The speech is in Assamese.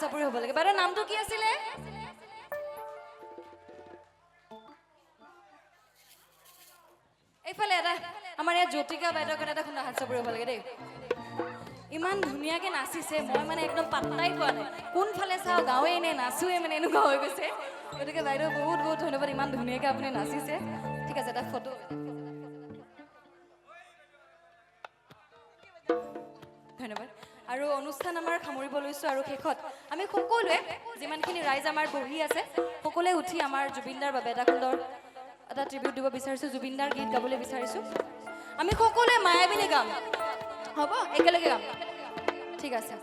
চাপৰি হ'ব লাগে। বাইদেউৰ নামটো কি আছিলে? এইফালে এটা আমাৰ ইয়াত জ্যোতিকা বাইদেউৰ কাৰণে এটা খুন্দা হাত চাপৰি হ'ব লাগে দেই ইমান ধুনীয়াকে নাচিছে মই মানে একদম পাত্তাই পোৱা নাই কোনফালে চাওঁ গাঁৱে নে নাচোৱে মানে এনেকুৱা হৈ গৈছে গতিকে বাইদেউ বহুত বহুত ধন্যবাদ ইমান ধুনীয়াকে আপুনি নাচিছে ঠিক আছে এটা ফটো ধন্যবাদ আৰু অনুষ্ঠান আমাৰ সামৰিব লৈছোঁ আৰু শেষত আমি সকলোৱে যিমানখিনি ৰাইজ আমাৰ বহি আছে সকলোৱে উঠি আমাৰ জুবিনদাৰ বাবে এটা সুন্দৰ এটা ট্ৰিবিউট দিব বিচাৰিছোঁ জুবিনদাৰ গীত গাবলৈ বিচাৰিছোঁ আমি সকলোৱে মায়াবিনী গাম হ'ব একেলগে গাম ঠিক আছে